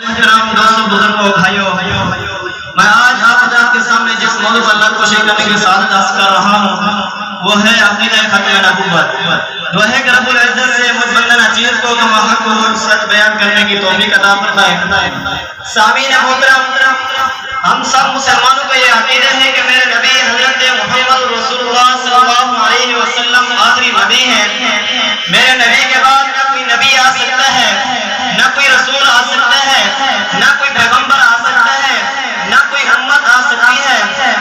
دوستوں بزرگوں بھائیوں، میں آج آپ حضرات کے سامنے جس موضوع پر لطف کرنے کی سعادت حاصل کر رہا ہوں وہ ہے عقیدہ ختم نبوت۔ دعا ہے کہ رب العزت سے مجھ بندہ نچیز کو کما حق و سچ بیان کرنے کی توفیق عطا فرمائے۔ سامعین محترم، ہم سب مسلمانوں کا یہ عقیدہ ہے کہ میرے نبی حضرت محمد رسول اللہ صلی اللہ علیہ وسلم آخری نبی ہیں۔ میرے نبی کے بعد نہ کوئی نبی آ سکتا ہے، نہ کوئی رسول آ سکتا ہے، نہ کوئی پیغمبر آ سکتا ہے، نہ کوئی امت آ سکتی ہے۔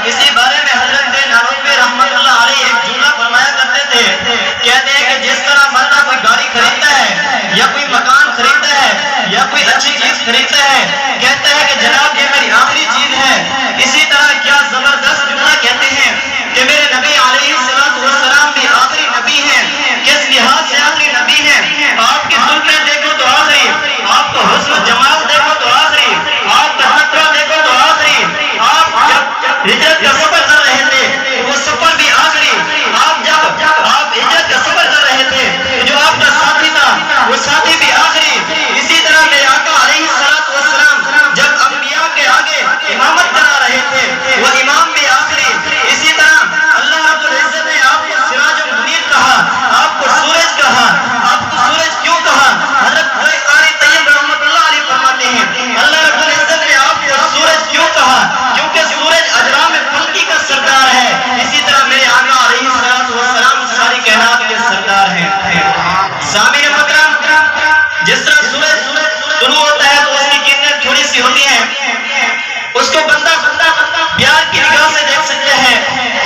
اسی بارے میں حضرت نانوتوی رحمت اللہ علیہ ایک جملہ فرمایا کرتے تھے، کہتے ہیں کہ جس طرح بندہ کوئی گاڑی خریدتا ہے یا کوئی مکان خریدتا ہے یا کوئی اچھی چیز خریدتا ہے، کہتا ہے کہ جناب یہ میری آخری چیز ہے، اسی طرح کیا زبردست جملہ کہتے ہیں کہ میرے نبی علیہ السلام بھی آخری نبی ہیں۔ کس لحاظ سے آخری نبی ہیں؟ آپ کی زلفیں دیکھو تو آخری، آپ کو حسن جمال دیکھو تو آخری، آپ کا نخرہ دیکھو تو آخری، آپ جب ہجرت کا سفر کر رہے تھے وہ سفر بھی آخری، جب آپ ہجرت کا سفر کر رہے تھے جو آپ کا ساتھی تھا وہ ساتھی بھی آخری۔ اسی طرح میرے آقا علیہ السلام جب انبیاء کے آگے امامت کرا رہے تھے وہ امام بھی آخری۔ اسی طرح اللہ رب العزت نے آپ کو سراج المنیر کہا، آپ کو سورج کہا۔ آپ کو سورج کیوں کہا؟ حضرت قاری طیب رحمت اللہ علیہ فرماتے ہیں اللہ رب العزت نے آپ کو سورج کیوں کہا؟ کیونکہ سورج اجرام فلکی کا سردار ہے۔ اسی طرح میرے آقا علیہ السلام ساری کائنات کے سردار ہیں۔ سامعین محترم، جس طرح سورج طلوع ہوتا ہے تو اس کی کرنیں تھوڑی سی ہوتی ہیں، اس کو بندہ پیار کی نگاہ سے دیکھ سکتا ہے،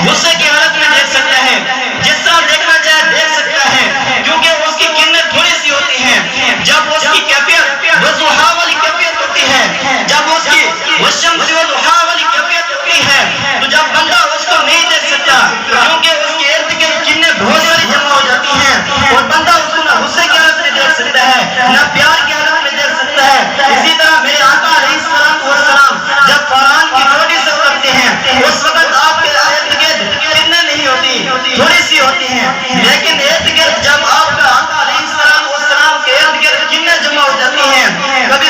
غصے کی حالت میں دیکھ سکتا ہے، جس طرح دیکھنا چاہے دیکھ سکتا ہے، کیونکہ اس کی کرنیں تھوڑی سی ہوتی ہیں۔ جب اس کی کیفیت وضحا والی کیفیت ہوتی ہے، جب اس کی والشمس والضحا والی کیفیت ہوتی ہے تو جب بندہ اس کو نہیں دیکھ سکتا، کیونکہ اس کے ارد گرد کرنیں بہت ساری جمع ہو جاتی ہیں اور بندہ اس کو نہ غصے کی حالت میں دیکھ سکتا ہے نہ پیار کی حالت میں دیکھ سکتا ہے۔ اسی طرح میرے آقا علیہ السلام جب فاران کی چوٹی سے اترتے ہیں اس وقت آپ کے ارد گرد کرنیں نہیں ہوتی، تھوڑی سی ہوتی ہیں، لیکن ارد گرد جب آپ کا آقا علیہ السلام کے ارد گرد کرنیں جمع ہو جاتی ہیں، کبھی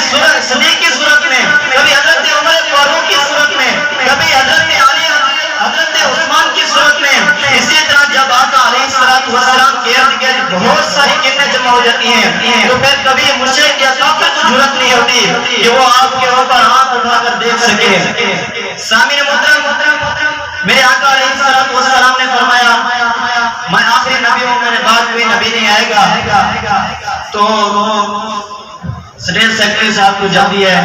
صدیق کی صورت میں، کبھی حضرت عمر فاروق کی صورت میں، کبھی حضرت علی، حضرت عثمان کی صورت میں، اسی طرح جب آقا علیہ السلام کے ارد گرد بہت ساری کرنیں جمع ہو جاتی ہیں تو پھر کبھی مشرک یا کافر کو جرأت نہیں ہوتی کہ وہ آپ کے اوپر آنکھ اٹھا کر دیکھ سکے۔ سامعین محترم، میرے آقا علیہ السلام نے فرمایا میں آخری نبی ہوں، میرے بعد کوئی نبی نہیں آئے گا۔ تو اسٹیٹ سیکرٹری صاحب کو جلدی ہے،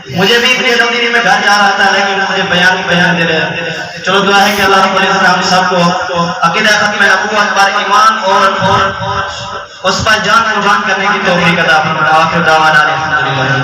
مجھے بھی اتنی جلدی میں گھر جا رہا تھا لیکن مجھے بیان دے رہے۔ چلو دعا ہے کہ اللہ رب العزت ہم سب کو عقیدہ ختم نبوت پر ایمان اور اس پر جان قربان کرنے کی توفیق عطا فرمائے۔ آخر دعوانا الحمدللہ۔